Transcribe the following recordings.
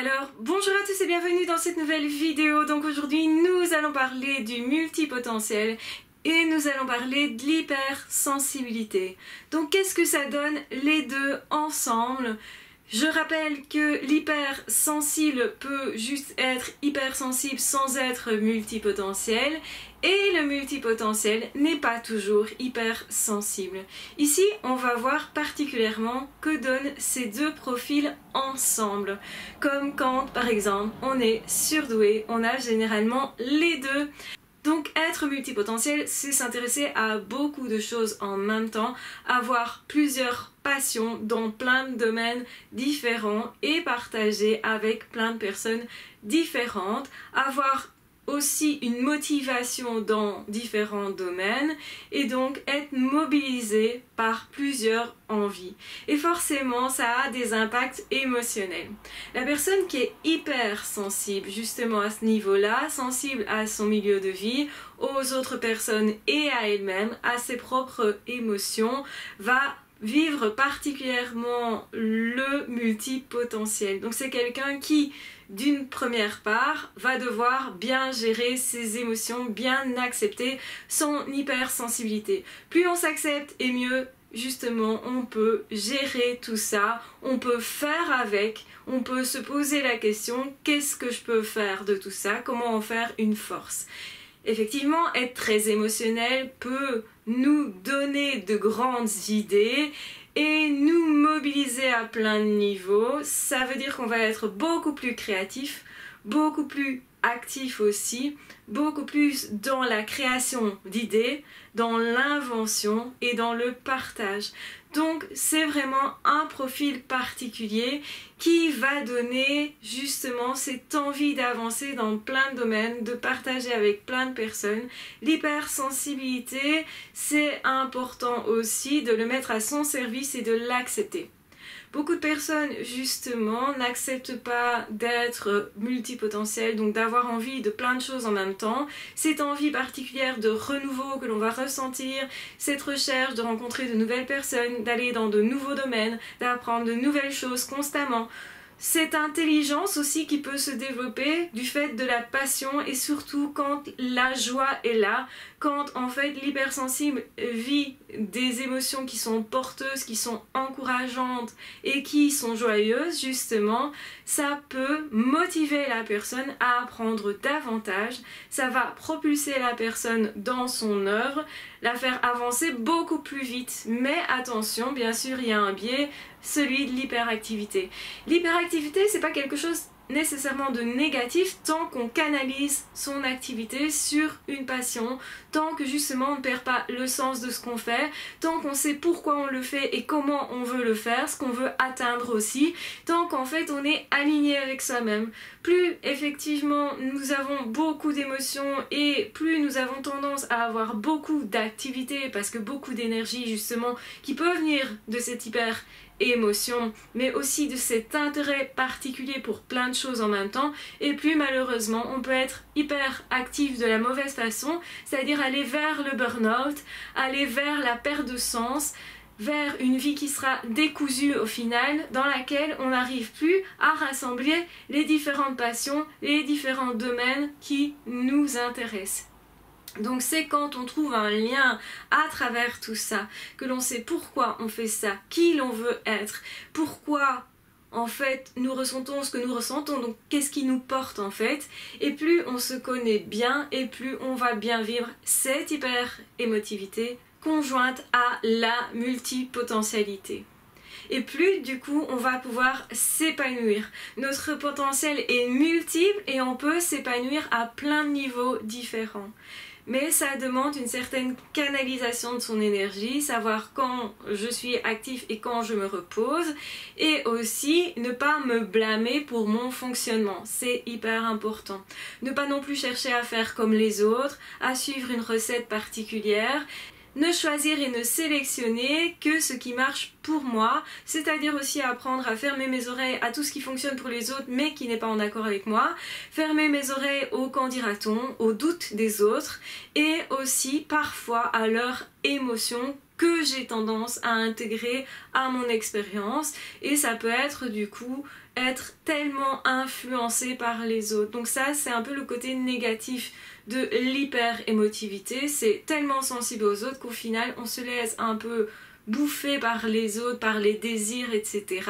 Alors, bonjour à tous et bienvenue dans cette nouvelle vidéo. Donc aujourd'hui, nous allons parler du multipotentiel et nous allons parler de l'hypersensibilité. Donc qu'est-ce que ça donne les deux ensemble? Je rappelle que l'hypersensible peut juste être hypersensible sans être multipotentiel et le multipotentiel n'est pas toujours hypersensible. Ici, on va voir particulièrement que donnent ces deux profils ensemble. Comme quand, par exemple, on est surdoué, on a généralement les deux. Donc être multipotentiel, c'est s'intéresser à beaucoup de choses en même temps, avoir plusieurs passions dans plein de domaines différents et partager avec plein de personnes différentes, avoir aussi une motivation dans différents domaines et donc être mobilisé par plusieurs envies. Et forcément, ça a des impacts émotionnels. La personne qui est hypersensible justement à ce niveau-là, sensible à son milieu de vie, aux autres personnes et à elle-même, à ses propres émotions, va vivre particulièrement le multipotentiel. Donc c'est quelqu'un qui, d'une première part, va devoir bien gérer ses émotions, bien accepter son hypersensibilité. Plus on s'accepte et mieux, justement, on peut gérer tout ça, on peut faire avec, on peut se poser la question, qu'est-ce que je peux faire de tout ça? Comment en faire une force? Effectivement, être très émotionnel peut nous donner de grandes idées et nous mobiliser à plein de niveaux. Ça veut dire qu'on va être beaucoup plus créatif, beaucoup plus actif aussi, beaucoup plus dans la création d'idées, dans l'invention et dans le partage. Donc c'est vraiment un profil particulier qui va donner justement cette envie d'avancer dans plein de domaines, de partager avec plein de personnes. L'hypersensibilité, c'est important aussi de le mettre à son service et de l'accepter. Beaucoup de personnes, justement, n'acceptent pas d'être multipotentielles, donc d'avoir envie de plein de choses en même temps. Cette envie particulière de renouveau que l'on va ressentir, cette recherche de rencontrer de nouvelles personnes, d'aller dans de nouveaux domaines, d'apprendre de nouvelles choses constamment. Cette intelligence aussi qui peut se développer du fait de la passion et surtout quand la joie est là, quand en fait l'hypersensible vit des émotions qui sont porteuses, qui sont encourageantes et qui sont joyeuses justement, ça peut motiver la personne à apprendre davantage, ça va propulser la personne dans son œuvre, la faire avancer beaucoup plus vite. Mais attention, bien sûr, il y a un biais, celui de l'hyperactivité. L'hyperactivité, c'est pas quelque chose nécessairement de négatif tant qu'on canalise son activité sur une passion, tant que justement on ne perd pas le sens de ce qu'on fait, tant qu'on sait pourquoi on le fait et comment on veut le faire, ce qu'on veut atteindre aussi, tant qu'en fait on est aligné avec soi-même. Plus effectivement nous avons beaucoup d'émotions et plus nous avons tendance à avoir beaucoup d'activités parce que beaucoup d'énergie justement qui peut venir de cette émotion, mais aussi de cet intérêt particulier pour plein de choses en même temps, et plus malheureusement on peut être hyper actif de la mauvaise façon, c'est-à-dire aller vers le burn-out, aller vers la perte de sens, vers une vie qui sera décousue au final, dans laquelle on n'arrive plus à rassembler les différentes passions, les différents domaines qui nous intéressent. Donc c'est quand on trouve un lien à travers tout ça, que l'on sait pourquoi on fait ça, qui l'on veut être, pourquoi en fait nous ressentons ce que nous ressentons, donc qu'est-ce qui nous porte en fait, et plus on se connaît bien et plus on va bien vivre cette hyper-émotivité conjointe à la multipotentialité. Et plus du coup on va pouvoir s'épanouir. Notre potentiel est multiple et on peut s'épanouir à plein de niveaux différents. Mais ça demande une certaine canalisation de son énergie, savoir quand je suis actif et quand je me repose, et aussi ne pas me blâmer pour mon fonctionnement, c'est hyper important. Ne pas non plus chercher à faire comme les autres, à suivre une recette particulière. Ne choisir et ne sélectionner que ce qui marche pour moi, c'est-à-dire aussi apprendre à fermer mes oreilles à tout ce qui fonctionne pour les autres mais qui n'est pas en accord avec moi, fermer mes oreilles au qu'en dira-t-on, aux doutes des autres et aussi parfois à leurs émotions que j'ai tendance à intégrer à mon expérience, et ça peut être du coup être tellement influencé par les autres. Donc ça, c'est un peu le côté négatif de l'hyper-émotivité. C'est tellement sensible aux autres qu'au final, on se laisse un peu bouffer par les autres, par les désirs, etc.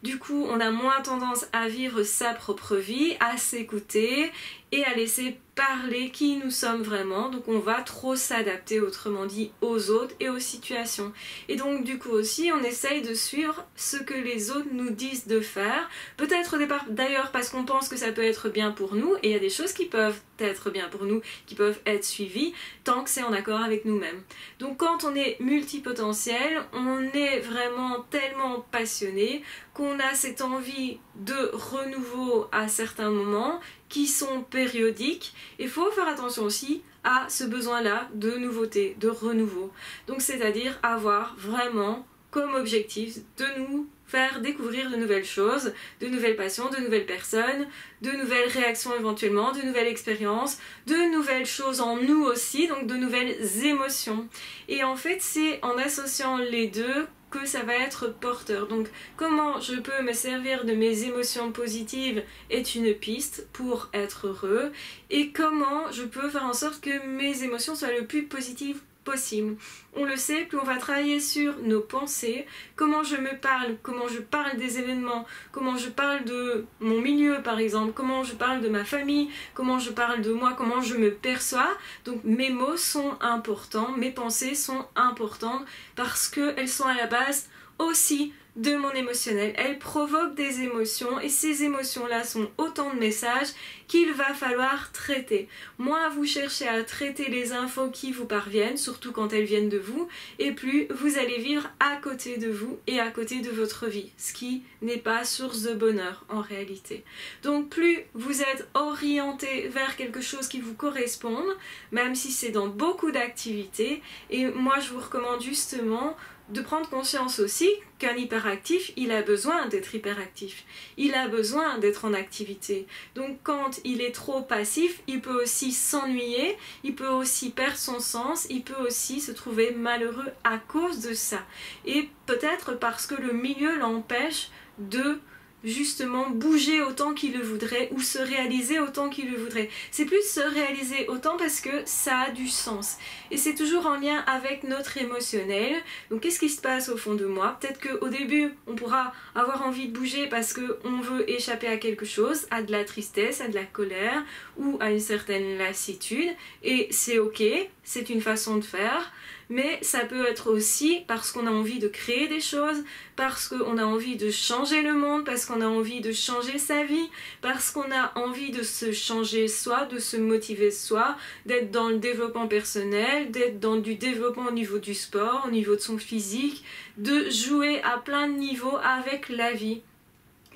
Du coup, on a moins tendance à vivre sa propre vie, à s'écouter et à laisser parler qui nous sommes vraiment. Donc on va trop s'adapter, autrement dit, aux autres et aux situations. Et donc du coup aussi, on essaye de suivre ce que les autres nous disent de faire. Peut-être au départ d'ailleurs parce qu'on pense que ça peut être bien pour nous, et il y a des choses qui peuvent être bien pour nous, qui peuvent être suivies, tant que c'est en accord avec nous-mêmes. Donc quand on est multipotentiel, on est vraiment tellement passionné qu'on a cette envie de renouveau à certains moments qui sont périodiques. Il faut faire attention aussi à ce besoin-là de nouveauté, de renouveau. Donc c'est-à-dire avoir vraiment comme objectif de nous faire découvrir de nouvelles choses, de nouvelles passions, de nouvelles personnes, de nouvelles réactions éventuellement, de nouvelles expériences, de nouvelles choses en nous aussi, donc de nouvelles émotions. Et en fait, c'est en associant les deux que ça va être porteur. Donc comment je peux me servir de mes émotions positives est une piste pour être heureux, et comment je peux faire en sorte que mes émotions soient le plus positives possible. On le sait, plus on va travailler sur nos pensées, comment je me parle, comment je parle des événements, comment je parle de mon milieu par exemple, comment je parle de ma famille, comment je parle de moi, comment je me perçois. Donc mes mots sont importants, mes pensées sont importantes parce qu'elles sont à la base aussi de mon émotionnel. Elles provoquent des émotions, et ces émotions-là sont autant de messages qu'il va falloir traiter. Moins vous cherchez à traiter les infos qui vous parviennent, surtout quand elles viennent de vous, et plus vous allez vivre à côté de vous et à côté de votre vie, ce qui n'est pas source de bonheur en réalité. Donc plus vous êtes orienté vers quelque chose qui vous corresponde, même si c'est dans beaucoup d'activités, et moi je vous recommande justement de prendre conscience aussi qu'un hyperactif, il a besoin d'être hyperactif. Il a besoin d'être en activité. Donc quand il est trop passif, il peut aussi s'ennuyer, il peut aussi perdre son sens, il peut aussi se trouver malheureux à cause de ça. Et peut-être parce que le milieu l'empêche de justement bouger autant qu'il le voudrait ou se réaliser autant qu'il le voudrait. C'est plus se réaliser autant parce que ça a du sens. Et c'est toujours en lien avec notre émotionnel. Donc qu'est-ce qui se passe au fond de moi? Peut-être qu'au début, on pourra avoir envie de bouger parce qu'on veut échapper à quelque chose, à de la tristesse, à de la colère ou à une certaine lassitude. Et c'est ok, c'est une façon de faire. Mais ça peut être aussi parce qu'on a envie de créer des choses, parce qu'on a envie de changer le monde, parce qu'on a envie de changer sa vie, parce qu'on a envie de se changer soi, de se motiver soi, d'être dans le développement personnel, d'être dans du développement au niveau du sport, au niveau de son physique, de jouer à plein de niveaux avec la vie.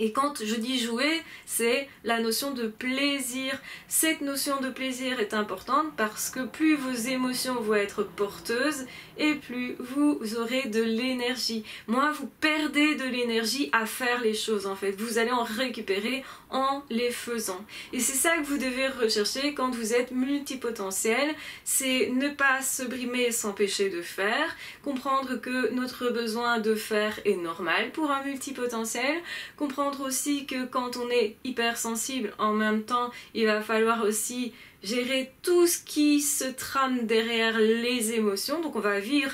Et quand je dis jouer, c'est la notion de plaisir. Cette notion de plaisir est importante parce que plus vos émotions vont être porteuses et plus vous aurez de l'énergie. Moins vous perdez de l'énergie à faire les choses en fait. Vous allez en récupérer en les faisant. Et c'est ça que vous devez rechercher quand vous êtes multipotentiel. C'est ne pas se brimer et s'empêcher de faire. Comprendre que notre besoin de faire est normal pour un multipotentiel. Comprendre aussi que quand on est hypersensible, en même temps, il va falloir aussi gérer tout ce qui se trame derrière les émotions. Donc on va vivre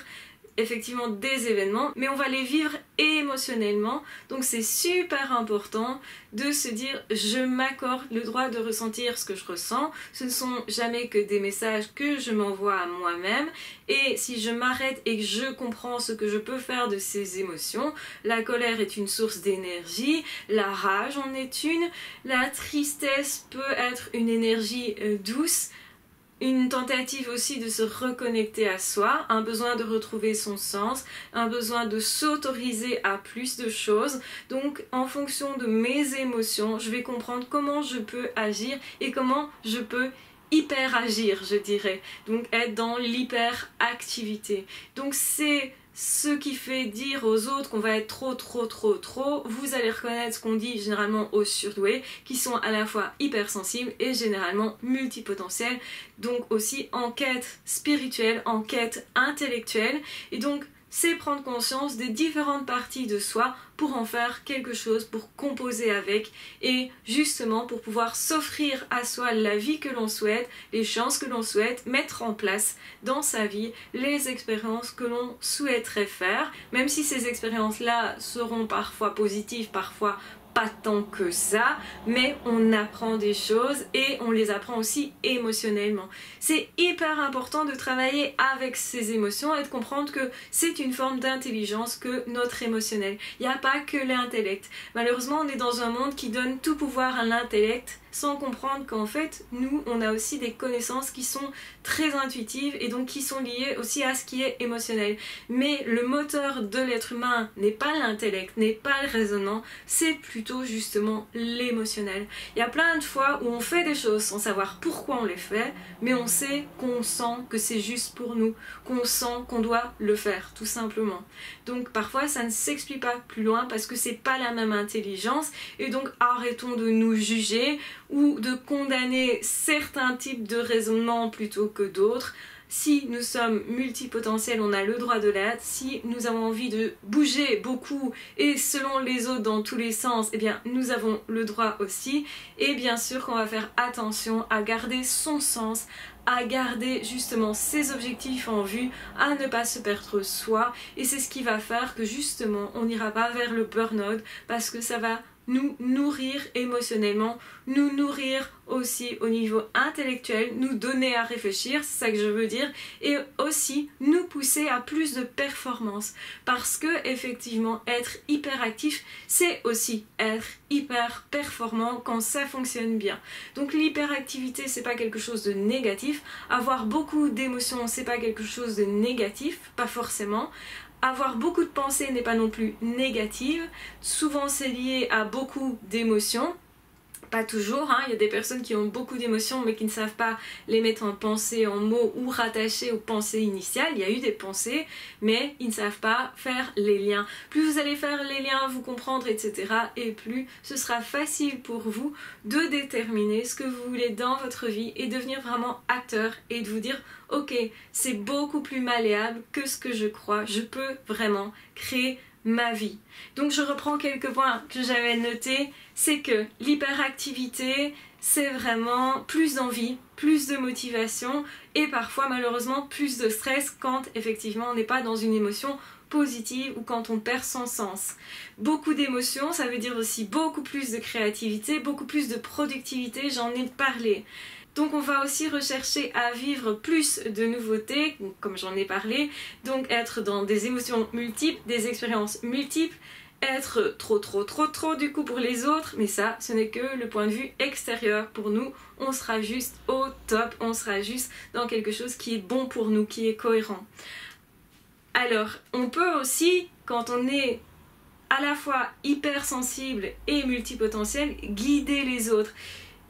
effectivement des événements, mais on va les vivre émotionnellement. Donc c'est super important de se dire je m'accorde le droit de ressentir ce que je ressens. Ce ne sont jamais que des messages que je m'envoie à moi-même, et si je m'arrête et que je comprends ce que je peux faire de ces émotions, la colère est une source d'énergie, la rage en est une, la tristesse peut être une énergie douce, une tentative aussi de se reconnecter à soi, un besoin de retrouver son sens, un besoin de s'autoriser à plus de choses. Donc en fonction de mes émotions, je vais comprendre comment je peux agir et comment je peux hyper agir, je dirais. Donc être dans l'hyperactivité. Donc c'est ce qui fait dire aux autres qu'on va être trop. Vous allez reconnaître ce qu'on dit généralement aux surdoués, qui sont à la fois hypersensibles et généralement multipotentiels, donc aussi en quête spirituelle, en quête intellectuelle. Et donc c'est prendre conscience des différentes parties de soi pour en faire quelque chose, pour composer avec et justement pour pouvoir s'offrir à soi la vie que l'on souhaite, les chances que l'on souhaite, mettre en place dans sa vie les expériences que l'on souhaiterait faire, même si ces expériences-là seront parfois positives, parfois pas tant que ça, mais on apprend des choses et on les apprend aussi émotionnellement. C'est hyper important de travailler avec ses émotions et de comprendre que c'est une forme d'intelligence que notre émotionnel. Il n'y a pas que l'intellect. Malheureusement, on est dans un monde qui donne tout pouvoir à l'intellect sans comprendre qu'en fait, nous, on a aussi des connaissances qui sont très intuitives et donc qui sont liées aussi à ce qui est émotionnel. Mais le moteur de l'être humain n'est pas l'intellect, n'est pas le raisonnement, c'est plutôt justement l'émotionnel. Il y a plein de fois où on fait des choses sans savoir pourquoi on les fait, mais on sait qu'on sent que c'est juste pour nous, qu'on sent qu'on doit le faire, tout simplement. Donc parfois, ça ne s'explique pas plus loin parce que c'est pas la même intelligence et donc arrêtons de nous juger ou de condamner certains types de raisonnements plutôt que d'autres. Si nous sommes multipotentiels, on a le droit de l'être. Si nous avons envie de bouger beaucoup et selon les autres dans tous les sens, eh bien nous avons le droit aussi. Et bien sûr qu'on va faire attention à garder son sens, à garder justement ses objectifs en vue, à ne pas se perdre soi. Et c'est ce qui va faire que justement on n'ira pas vers le burn-out parce que ça va nous nourrir émotionnellement, nous nourrir aussi au niveau intellectuel, nous donner à réfléchir, c'est ça que je veux dire, et aussi nous pousser à plus de performance parce que effectivement être hyperactif c'est aussi être hyper performant quand ça fonctionne bien. Donc l'hyperactivité c'est pas quelque chose de négatif, avoir beaucoup d'émotions c'est pas quelque chose de négatif, pas forcément. Avoir beaucoup de pensées n'est pas non plus négative, souvent c'est lié à beaucoup d'émotions, pas toujours, hein. Il y a des personnes qui ont beaucoup d'émotions mais qui ne savent pas les mettre en pensée, en mots ou rattacher aux pensées initiales. Il y a eu des pensées mais ils ne savent pas faire les liens. Plus vous allez faire les liens, vous comprendre, etc. et plus ce sera facile pour vous de déterminer ce que vous voulez dans votre vie et devenir vraiment acteur et de vous dire ok, c'est beaucoup plus malléable que ce que je crois, je peux vraiment créer ma vie. Donc je reprends quelques points que j'avais notés, c'est que l'hyperactivité c'est vraiment plus d'envie, plus de motivation et parfois malheureusement plus de stress quand effectivement on n'est pas dans une émotion positive ou quand on perd son sens. Beaucoup d'émotions, ça veut dire aussi beaucoup plus de créativité, beaucoup plus de productivité, j'en ai parlé. Donc on va aussi rechercher à vivre plus de nouveautés, comme j'en ai parlé, donc être dans des émotions multiples, des expériences multiples, être trop du coup pour les autres, mais ça ce n'est que le point de vue extérieur. Pour nous, on sera juste au top, on sera juste dans quelque chose qui est bon pour nous, qui est cohérent. Alors on peut aussi, quand on est à la fois hypersensible et multipotentiel, guider les autres.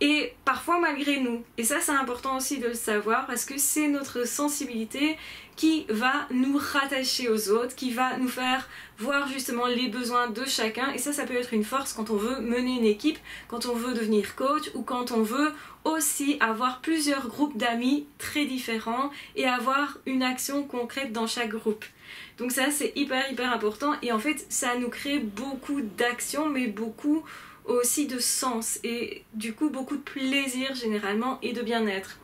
Et parfois malgré nous, et ça c'est important aussi de le savoir parce que c'est notre sensibilité qui va nous rattacher aux autres, qui va nous faire voir justement les besoins de chacun et ça peut être une force quand on veut mener une équipe, quand on veut devenir coach ou quand on veut aussi avoir plusieurs groupes d'amis très différents et avoir une action concrète dans chaque groupe. Donc ça c'est hyper important et en fait ça nous crée beaucoup d'actions mais beaucoup aussi de sens et du coup beaucoup de plaisir généralement et de bien-être.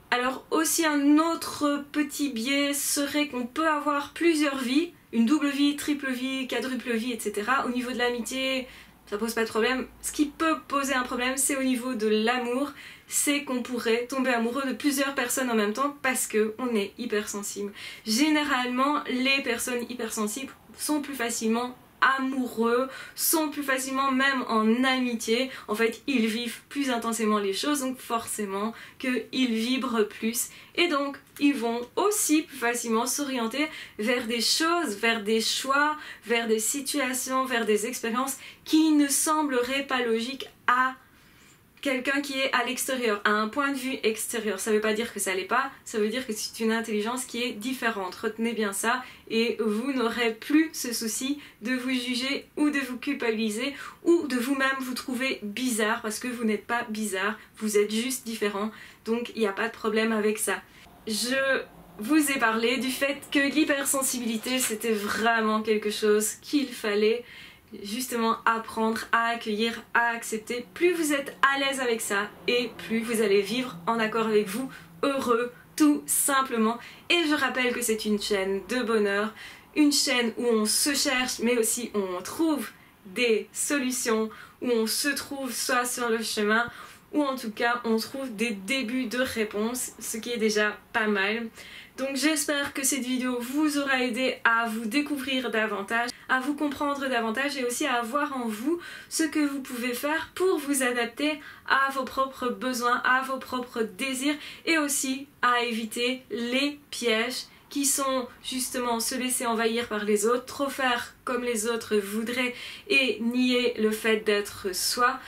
Alors aussi un autre petit biais serait qu'on peut avoir plusieurs vies, une double vie, triple vie, quadruple vie, etc. Au niveau de l'amitié, ça pose pas de problème. Ce qui peut poser un problème, c'est au niveau de l'amour, c'est qu'on pourrait tomber amoureux de plusieurs personnes en même temps parce qu'on est hypersensible. Généralement, les personnes hypersensibles sont plus facilement amoureux, sont plus facilement même en amitié. En fait, ils vivent plus intensément les choses, donc forcément qu'ils vibrent plus. Et donc, ils vont aussi plus facilement s'orienter vers des choses, vers des choix, vers des situations, vers des expériences qui ne sembleraient pas logiques à quelqu'un qui est à l'extérieur, à un point de vue extérieur. Ça veut pas dire que ça l'est pas, ça veut dire que c'est une intelligence qui est différente. Retenez bien ça et vous n'aurez plus ce souci de vous juger ou de vous culpabiliser ou de vous-même vous trouver bizarre parce que vous n'êtes pas bizarre, vous êtes juste différent. Donc il n'y a pas de problème avec ça. Je vous ai parlé du fait que l'hypersensibilité c'était vraiment quelque chose qu'il fallait justement apprendre à accueillir, à accepter. Plus vous êtes à l'aise avec ça et plus vous allez vivre en accord avec vous, heureux, tout simplement. Et je rappelle que c'est une chaîne de bonheur, une chaîne où on se cherche mais aussi où on trouve des solutions, où on se trouve soit sur le chemin ou en tout cas on trouve des débuts de réponses, ce qui est déjà pas mal. Donc j'espère que cette vidéo vous aura aidé à vous découvrir davantage, à vous comprendre davantage et aussi à voir en vous ce que vous pouvez faire pour vous adapter à vos propres besoins, à vos propres désirs et aussi à éviter les pièges qui sont justement se laisser envahir par les autres, trop faire comme les autres voudraient et nier le fait d'être soi,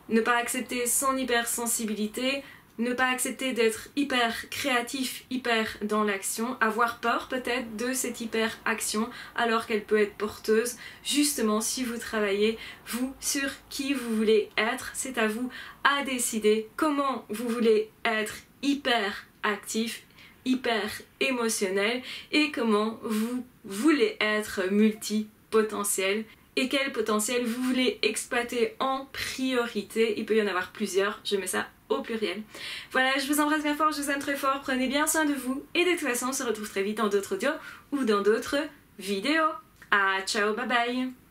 ne pas accepter son hypersensibilité, ne pas accepter d'être hyper créatif, hyper dans l'action, avoir peur peut-être de cette hyper action alors qu'elle peut être porteuse. Justement, si vous travaillez, vous, sur qui vous voulez être, c'est à vous à décider comment vous voulez être hyper actif, hyper émotionnel et comment vous voulez être multipotentiel et quel potentiel vous voulez exploiter en priorité. Il peut y en avoir plusieurs, je mets ça au pluriel. Voilà, je vous embrasse bien fort, je vous aime très fort, prenez bien soin de vous et de toute façon on se retrouve très vite dans d'autres audios ou dans d'autres vidéos. Ah, ciao, bye bye.